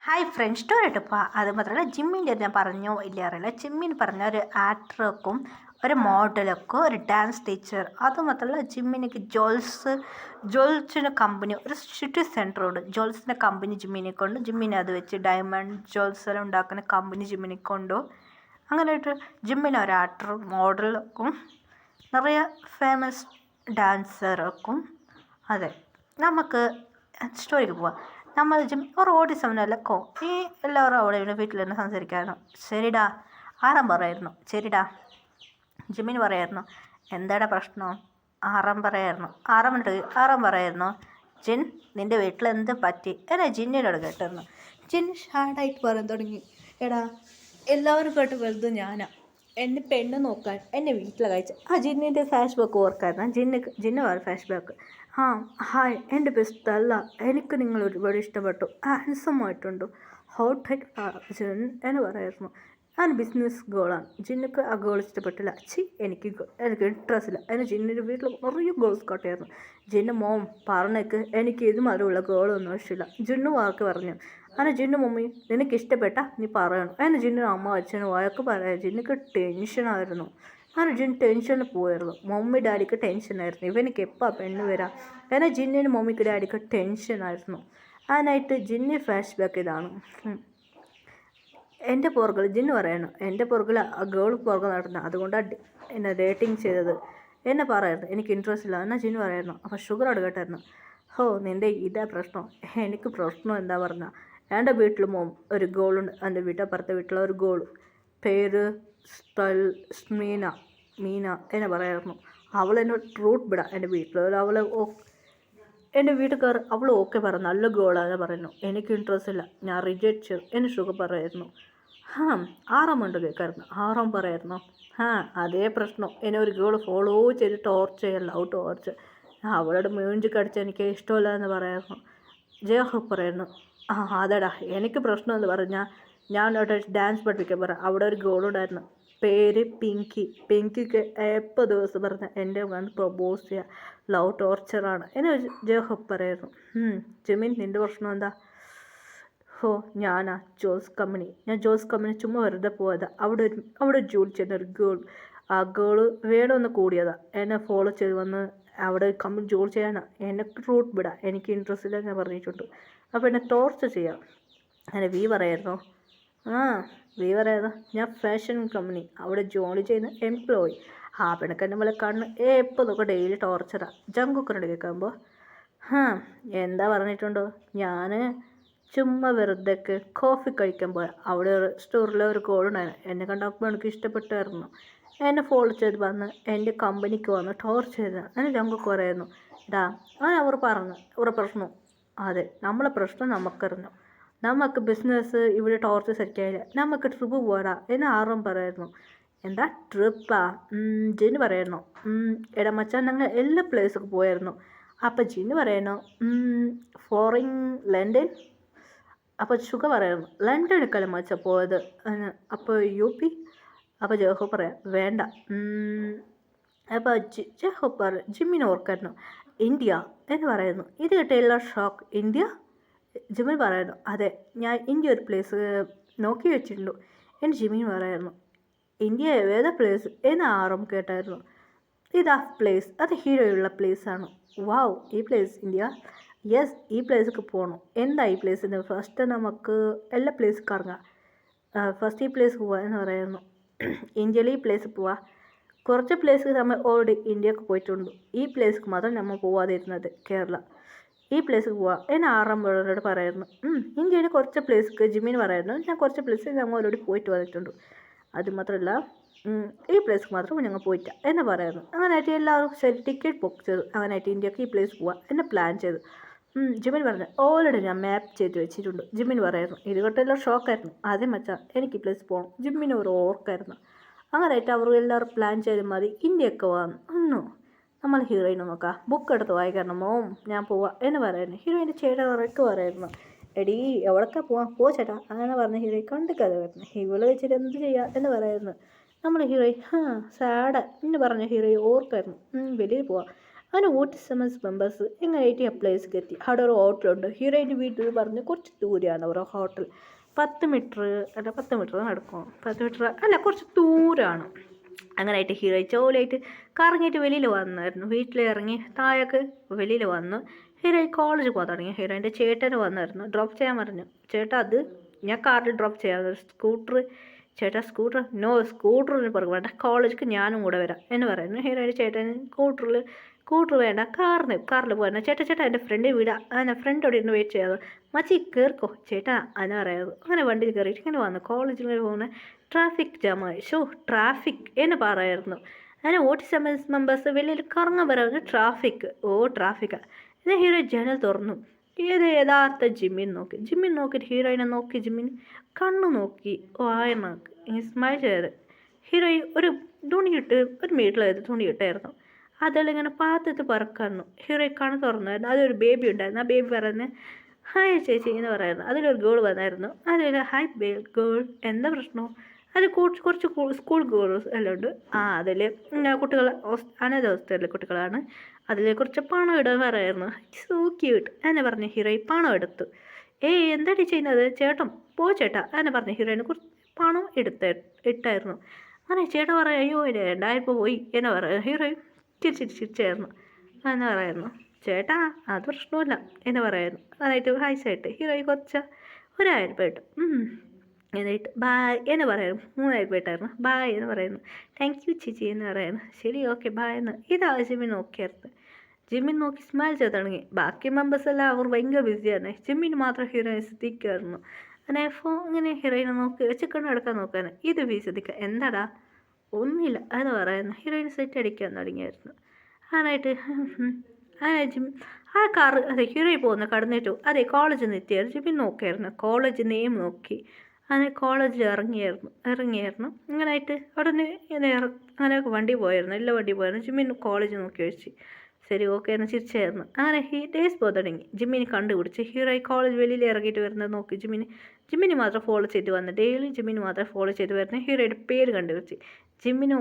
Hi friends story ഇട്ടപ്പോൾ അത് മാത്രമല്ല ജിമ്മിൻ്റെ ഞാൻ പറഞ്ഞോ ഇല്ല അറിയില്ല. ജിമ്മിന് പറഞ്ഞ ഒരു ആക്ടർക്കും ഒരു മോഡലൊക്കെ ഒരു ഡാൻസ് ടീച്ചർ അത് മാത്രമല്ല ജിമ്മിനിക്ക് ജോൾസിൻ്റെ കമ്പനി ഒരു സിറ്റി സെൻറ്ററുണ്ട്. ജോൾസിൻ്റെ കമ്പനി ജിമ്മിനെ കൊണ്ട് ജിമ്മിനെ അത് വെച്ച് ഡയമണ്ട് ജോൾസ് എല്ലാം ഉണ്ടാക്കുന്ന കമ്പനി ജിമ്മിനെ കൊണ്ടു. അങ്ങനെ ഒരു ജിമ്മിന് ഒരു ആക്ടർ മോഡലൊക്കും നിറയെ ഫേമസ് ഡാൻസറൊക്കും. അതെ, നമുക്ക് സ്റ്റോറിക്ക് പോവാം. നമ്മൾ ഒരു ഓടി സമയമല്ലക്കോ ഈ എല്ലാവരും അവിടെ ഇവിടെ വീട്ടിൽ തന്നെ സംസാരിക്കായിരുന്നു. ശരിടാ ആറാം പറയായിരുന്നു. ശരിടാ ജിമ്മിന് പറയായിരുന്നു. എന്താടാ പ്രശ്നം? ആറാം പറയായിരുന്നു. ആറാം പറയായിരുന്നു. ജിൻ നിൻ്റെ വീട്ടിൽ എന്ത് പറ്റി എന്നെ ജിന്നിനോട് കേട്ടിരുന്നു. ജിൻ ഷാഡായിട്ട് പറയാൻ തുടങ്ങി. എടാ എല്ലാവരും കേട്ട് വലുത് ഞാനാ. എന്നെ പെണ്ണ് നോക്കാൻ എന്നെ വീട്ടിൽ കഴിച്ച ആ ജിന്നിൻ്റെ ഫ്ലാഷ് ബാക്ക് ഓർക്കായിരുന്നു. ജിന്ന് വേറെ ഫ്ലാഷ് ബാക്ക്. ഹായ് എൻ്റെ ബെസ്റ്റ് അല്ല, എനിക്ക് നിങ്ങൾ ഒരുപാട് ഇഷ്ടപ്പെട്ടു, ഹാൻസമായിട്ടുണ്ട്, ഹോട്ടായിട്ട് ജിൻ എന്ന് പറയായിരുന്നു. ഞാൻ ബിസിനസ് ഗേളാണ്. ജിന്നക്ക് ആ ഗേൾ ഇഷ്ടപ്പെട്ടില്ല. എനിക്ക് ഇൻട്രസ്റ്റ് ഇല്ല. എന്നെ ജിന്നിൻ്റെ വീട്ടിൽ നിറയെ ഗേൾസ് കാട്ടിയായിരുന്നു. ജിന്നു മോം പറഞ്ഞേക്ക് എനിക്ക് ഇതുമാതിരിയുള്ള ഗേളൊന്നും ഇഷ്ടമില്ല. ജിന്നു വാക്ക് പറഞ്ഞു. അങ്ങനെ ജിന്നു മമ്മി നിനക്ക് ഇഷ്ടപ്പെട്ട നീ പറയണം. അതിന് ജിന്നു അമ്മ അച്ഛനും വഴക്ക് പറയാം. ജിന്നക്ക് ടെൻഷനായിരുന്നു. അങ്ങനെ ജിൻ ടെൻഷനിൽ പോയായിരുന്നു. മമ്മി ഡാഡിക്ക് ടെൻഷനായിരുന്നു. ഇവനിക്ക് എപ്പോൾ പെണ്ണ് വരാം. എന്നാൽ ജിന്നിന് മമ്മിക്ക് ഡാഡിക്ക് ടെൻഷനായിരുന്നു. അതിനായിട്ട് ജിന്നി ഫ്ലാഷ് ബാക്ക് ഇതാണ്. എൻ്റെ പുറകിൽ ജിന്ന് പറയണം. എൻ്റെ പുറകിൽ ആ ഗേൾ പുറകെ നടന്നു, അതുകൊണ്ടാണ് എന്നെ ഡേറ്റിങ് ചെയ്തത് എന്നെ പറയായിരുന്നു. എനിക്ക് ഇൻട്രസ്റ്റ് ഇല്ല എന്നാൽ ജിന്ന് പറയായിരുന്നു. അപ്പോൾ ഷുഗർ അടുക്കട്ടായിരുന്നു. നിൻ്റെ ഇതാ പ്രശ്നം. എനിക്ക് പ്രശ്നം എന്താ പറഞ്ഞാൽ എൻ്റെ വീട്ടിൽ മോം ഒരു ഗോളുണ്ട്. എൻ്റെ വീട്ടപ്പുറത്തെ വീട്ടിലെ ഒരു ഗോൾ പേര് മീന എന്നെ പറയായിരുന്നു. അവളെന്നെ ട്രൂട്ട് വിടാം. എൻ്റെ വീട്ടിൽ എൻ്റെ വീട്ടുകാർ അവൾ ഓക്കെ പറഞ്ഞു, നല്ല ഗോളാണ് പറയുന്നു. എനിക്ക് ഇൻട്രസ്റ്റ് ഇല്ല, ഞാൻ റിജക്റ്റ് ചെയ്തു എന്നെ ഷുഗർ പറയായിരുന്നു. ആറാമുണ്ട് കേൾക്കായിരുന്നു. ആറാം പറയായിരുന്നു. അതേ പ്രശ്നം. എന്നെ ഒരു ഗേൾ ഫോളോ ചെയ്ത് ടോർച്ചർ ചെയ്യല്ല, ലവ് ടോർച്ചർ. അവളുടെ മ്യൂഞ്ചി കടിച്ച് എനിക്ക് ഇഷ്ടമില്ല എന്ന് പറയായിരുന്നു. ജയഹബ് പറയുന്നു. അതെടാ എനിക്ക് പ്രശ്നം എന്ന് പറഞ്ഞാൽ ഞാൻ അവിടെ ഡാൻസ് പഠിപ്പിക്കാൻ പറയാം. അവിടെ ഒരു ഗേളുണ്ടായിരുന്നു, പേര് പിങ്കിക്ക് എപ്പോൾ ദിവസം പറഞ്ഞ എൻ്റെ വന്ന് പ്രൊപ്പോസ് ചെയ്യുക, ലവ് ടോർച്ചറാണ് എന്നെ ജയഹബ് പറയായിരുന്നു. ജിമിൻ നിൻ്റെ പ്രശ്നം എന്താ? ഞാനാ ഞാൻ ജോസ് കമ്പനി ചുമ്മാ വെറുതെ പോയതാ. അവിടെ ജോലി ചെയ്യുന്ന ഒരു ഗേൾ, ആ ഗേള് വേണമെന്ന് കൂടിയതാ. എന്നെ ഫോളോ ചെയ്ത് വന്ന് അവിടെ കമ്പനി ജോലി ചെയ്യാനാ. എന്നെ റൂട്ട് വിടാം, എനിക്ക് ഇൻട്രസ്റ്റ് ഇല്ല ഞാൻ പറഞ്ഞിട്ടുണ്ട്. അപ്പോൾ എന്നെ ടോർച്ചർ ചെയ്യാം. അങ്ങനെ വി പറയായിരുന്നു. ഞാൻ ഫാഷൻ കമ്പനി അവിടെ ജോലി ചെയ്യുന്ന എംപ്ലോയി. പിണക്കെ നമ്മളെ കാണുന്ന എപ്പോൾ നോക്കാം ഡെയിലി ടോർച്ചറാണ്. ജങ്കുക്കനോട് കേൾക്കുമ്പോൾ എന്താ പറഞ്ഞിട്ടുണ്ടോ? ഞാൻ ചുമ്മാ വെറുതെ കോഫി കഴിക്കാൻ പോയ അവിടെ സ്റ്റോറിലെ ഒരു കോളുണ്ടായിരുന്നു. എന്നെ കണ്ടപ്പോൾ എനിക്ക് ഇഷ്ടപ്പെട്ടായിരുന്നു. എന്നെ ഫോളോ ചെയ്ത് വന്ന് എൻ്റെ കമ്പനിക്ക് വന്ന് ടോർച്ചർ ചെയ്ത് എന്നെ ജങ്കുക്ക് പറയായിരുന്നു. അവർ പറഞ്ഞു അവരുടെ പ്രശ്നം. അതെ, നമ്മളെ പ്രശ്നം നമുക്കറിഞ്ഞു. നമുക്ക് ബിസിനസ് ഇവിടെ ടോർച്ചർ സെറ്റായില്ല, നമുക്ക് ട്രിപ്പ് പോരാ എന്ന് ആറും പറയായിരുന്നു. എന്താ ട്രിപ്പാ? ജിന്ന് പറയായിരുന്നു. എടാ മച്ചാൻ ഞങ്ങൾ എല്ലാ പ്ലേസൊക്കെ പോയായിരുന്നു. അപ്പം ജിന്ന് പറയുന്നു ഫോറിൻ ലണ്ടൻ. അപ്പോൾ ഷുഗർ പറയായിരുന്നു ലണ്ടനിലേക്കല്ല മച്ച പോയത്. അപ്പോൾ UP. അപ്പോൾ ജോഹോ പറയാം വേണ്ട. അപ്പോൾ ജോഹോ ജിമ്മിനെ ഓർക്കായിരുന്നു. ഇന്ത്യ എന്ന് പറയുന്നു. ഇത് കേട്ട ഷോക്ക്. ഇന്ത്യ? ജിമ്മിൻ പറയായിരുന്നു. അതെ, ഞാൻ ഇന്ത്യ ഒരു പ്ലേസ് നോക്കി വെച്ചിട്ടുണ്ട് എന്ന് ജിമ്മിൻ പറയായിരുന്നു. ഇന്ത്യ ഏതാ പ്ലേസ് എന്ന് ആറും കേട്ടായിരുന്നു. ഇതാ പ്ലേസ്, അത് ഹീറോയുള്ള പ്ലേസാണ്. വാവ്, ഈ പ്ലേസ് ഇന്ത്യ? യെസ്, ഈ പ്ലേസൊക്കെ പോകണം. എന്താ ഈ പ്ലേസിന്? ഫസ്റ്റ് നമുക്ക് എല്ലാ പ്ലേസും കറങ്ങാം. ഫസ്റ്റ് ഈ പ്ലേസ് പോവാ എന്ന് പറയുന്നു. ഇന്ത്യയിൽ ഈ പ്ലേസ് പോവാ. കുറച്ച് പ്ലേസ് നമ്മൾ ഓൾറെഡി ഇന്ത്യക്ക് പോയിട്ടുണ്ട്. ഈ പ്ലേസ്ക്ക് മാത്രം നമ്മൾ പോവാതിരുന്നത് കേരള. ഈ പ്ലേസിൽ പോവാം എന്ന് ആറാം പേരോട് പറയായിരുന്നു. ഇന്ത്യയിൽ കുറച്ച് പ്ലേസ് ജിമ്മിന് പറയായിരുന്നു. ഞാൻ കുറച്ച് പ്ലേസ് ഞങ്ങൾ ഓൾറെഡി പോയിട്ട് വന്നിട്ടുണ്ട്. അതുമാത്രമല്ല ഈ പ്ലേസ് മാത്രം ഞങ്ങൾ പോയിട്ട എന്ന് പറയായിരുന്നു. അങ്ങനെയായിട്ട് എല്ലാവരും ശരി ടിക്കറ്റ് ബുക്ക് ചെയ്തു. അങ്ങനെയായിട്ട് ഇന്ത്യക്ക് ഈ പ്ലേസ് പോവാം എന്നെ പ്ലാൻ ചെയ്തു. ജിമ്മിൻ പറഞ്ഞു ഓൾറെഡി ഞാൻ മാപ്പ് ചെയ്ത് വെച്ചിട്ടുണ്ട്. ജിമ്മിൻ പറയായിരുന്നു. ഇത് കേട്ടെല്ലാം ഷോക്കായിരുന്നു. അതേ മച്ചാ എനിക്ക് ഈ പ്ലേസ് പോകണം. ജിമ്മിന് ഒരു ഓർക്കായിരുന്നു. അങ്ങനെയായിട്ട് അവർ എല്ലാവരും പ്ലാൻ ചെയ്ത് മതി ഇന്ത്യക്ക് വന്നു. നമ്മൾ ഹീറോയിനെ നോക്കാം, ബുക്ക് എടുത്ത് വായിക്കണം. മോം ഞാൻ പോവാം എന്ന് പറയുന്നു. ഹീറോയിൻ്റെ ചേട്ടൻ ഉറക്കെ പറയായിരുന്നു. എടീ എവിടേക്കാ പോ ചേട്ടാ അങ്ങനെ പറഞ്ഞ ഹീറോയി കണ്ടിക്കത് വരുന്നു. ഇവള് വെച്ചിട്ട് എന്ത് ചെയ്യാം എന്ന് പറയുന്നു. നമ്മൾ ഹീറോയി സാഡ എന്ന് പറഞ്ഞ ഹീറോയി ഓർക്കായിരുന്നു. വെളിയിൽ പോവാം. അങ്ങനെ ഓട്ടിസമസ് മെമ്പേഴ്സ് എങ്ങനെയായിട്ട് ആ പ്ലേസിലേക്ക് എത്തി. അവിടെ ഒരു ഹോട്ടലുണ്ട്. ഹീറോയിൻ്റെ വീട്ടിൽ പറഞ്ഞ് കുറച്ച് ദൂരെയാണ് ഒരു ഹോട്ടൽ. 10 മീറ്റർ അല്ല 10 മീറ്റർ നടക്കുമോ, 10 മീറ്റർ അല്ല കുറച്ച് ദൂരമാണ്. അങ്ങനെയായിട്ട് ഹീറോ ജോലിയായിട്ട് കറങ്ങിയിട്ട് വെളിയിൽ വന്നായിരുന്നു. വീട്ടിലിറങ്ങി താഴേക്ക് വെളിയിൽ വന്നു. ഹീറോ കോളേജിൽ പോകാൻ തുടങ്ങി. ഹീറോയിൻ്റെ ചേട്ടന് വന്നായിരുന്നു, ഡ്രോപ്പ് ചെയ്യാൻ പറഞ്ഞു. ചേട്ടാ അത് ഞാൻ കാറിൽ ഡ്രോപ്പ് ചെയ്യാം, സ്കൂട്ടർ ചേട്ടാ സ്കൂട്ടർ നോ, സ്കൂട്ടറിന് പുറകെ വേണ്ട, കോളേജിലേക്ക് ഞാനും കൂടെ വരാം എന്ന് പറയുന്നു. ഹീറോയിൻ്റെ ചേട്ടൻ സ്കൂട്ടർ വേണ്ട, കാറിൽ പോകാൻ. ചേട്ടാ എൻ്റെ ഫ്രണ്ട് വീടാ, അങ്ങനെ ഫ്രണ്ടോടെ ഇരുന്ന് വെയിറ്റ് ചെയ്യാതെ മച്ചി കയറിക്കോ ചേട്ടാ എന്ന് പറയാറ്. അങ്ങനെ വണ്ടിയിൽ കയറിയിട്ട് ഇങ്ങനെ വന്നു. കോളേജിൽ പോകുന്ന ട്രാഫിക് ജാമായി. ട്രാഫിക് എന്ന് പറയായിരുന്നു. അങ്ങനെ ഓട്ടിസം മെമ്പേഴ്സ് വെളിയിൽ കറങ്ങാൻ പറയാറ് ട്രാഫിക്കാണ്. എന്നാൽ ഹീറോ ജനൽ തുറന്നു. ഇത് യഥാർത്ഥ ജിമ്മിൻ നോക്കിയിട്ട് ഹീറോയിനെ നോക്കി. ജിമ്മിൻ കണ്ണു നോക്കി, വായ നോക്കി, സ്മൈൽ ചെയ്ത്. ഹീറോയിൻ ഒരു മീറ്ററിൽ തുണിയിട്ടായിരുന്നു. അതെല്ലാം പാത്രത്ത് പറക്കുന്നു. ഹീറോയിൻ കണ്ണ് തുറന്നായിരുന്നു. അതൊരു ബേബി ഉണ്ടായിരുന്നു. ആ ബേബി പറയുന്നത് ഹായ് ചേച്ചി എന്ന് പറയുന്നു. അതിലൊരു ഗേൾ വന്നായിരുന്നു. അതിൽ ഹായ് ഗേൾ, എന്താ പ്രശ്നം? അതിൽ കുറച്ച് സ്കൂൾ ഗേൾസ് എല്ലാം ഉണ്ട്. അതിൽ കുട്ടികൾ അനാഥാവസ്ഥയിലെ കുട്ടികളാണ്. അതിൽ കുറച്ച് പണം ഇടാൻ പറയായിരുന്നു. സോ ക്യൂട്ട് എന്നെ പറഞ്ഞ് ഹീറോയിൻ പണം എടുത്തു. എന്താടി ചെയ്യുന്നത് ചേട്ടൻ, പോ ചേട്ടാ എന്നെ പറഞ്ഞ് ഹീറോയിന് കുറച്ച് പണം ഇട്ടായിരുന്നു. അങ്ങനെ ചേട്ടൻ പറയാം അയ്യോ 2000 പോയി എന്നെ പറയാം. ഹീറോയിൻ ചിരിച്ചായിരുന്നു എന്ന് പറയുന്നു. ചേട്ടാ അത് പ്രശ്നമില്ല എന്ന് പറയുന്നു. അതായിട്ട് ഹായ്സായിട്ട് ഹീറോയിൻ കുറച്ച് 1000 ഇട്ടു. എന്നിട്ട് ബായ് എന്ന് പറയുന്നു. 3000 ഇട്ടായിരുന്നു. ബായ് എന്ന് പറയുന്നു. താങ്ക് യു ചേച്ചി എന്ന് പറയുന്നു. ശരി ഓക്കെ ബായ് എന്ന്. ഇതാ ജിമ്മിൻ നോക്കിയായിരുന്നു. ജിമ്മിൻ നോക്കി സ്മൈൽ ചെയ്ത് തുടങ്ങി. ബാക്കി മെമ്പേഴ്സ് എല്ലാം അവർ ഭയങ്കര ബിസിയാണ്. ജിമ്മിന് മാത്രം ഹീറോയിൻ ശ്രദ്ധിക്കുമായിരുന്നു. അങ്ങനെ ഇങ്ങനെ ഹീറോയിനെ നോക്കി വെച്ചിക്കൊണ്ട് എടുക്കാൻ നോക്കാൻ. ഇത് ശ്രദ്ധിക്കുക എന്താടാ ഒന്നുമില്ല എന്ന് പറയുന്നു. ഹീറോയിൻ സെറ്റ് അടിക്കാൻ തുടങ്ങിയായിരുന്നു. ആനായിട്ട് ഹീറോയിൽ പോകുന്ന കടന്നിട്ടു. കോളേജിൽ നിന്ന് എത്തിയായിരുന്നു. ജിമ്മിൻ നോക്കിയായിരുന്നു. കോളേജ് നെയിം നോക്കി. അങ്ങനെ കോളേജിൽ ഇറങ്ങിയായിരുന്നു. അങ്ങനായിട്ട് ഉടനെ അങ്ങനെ വണ്ടി പോയായിരുന്നു. എല്ലാ വണ്ടി പോയായിരുന്നു. ജിമ്മിൻ കോളേജ് നോക്കി വെച്ച് ശരി ഓക്കെ എന്ന് ചിരിച്ചായിരുന്നു. അങ്ങനെ ഡേയ്സ് പോകാൻ തുടങ്ങി. ജിമ്മിനെ കണ്ടുപിടിച്ച് ഹീറോയി കോളേജ് വെളിയിൽ ഇറങ്ങിയിട്ട് വരുന്നത് നോക്കി ജിമ്മിന് മാത്രം ഫോളോ ചെയ്ത് വന്ന്. ഡെയിലി ജിമ്മിന് മാത്രം ഫോളോ ചെയ്ത് വരുന്ന ഹീറോയുടെ പേര് കണ്ടുപിടിച്ച് ജിമ്മിന്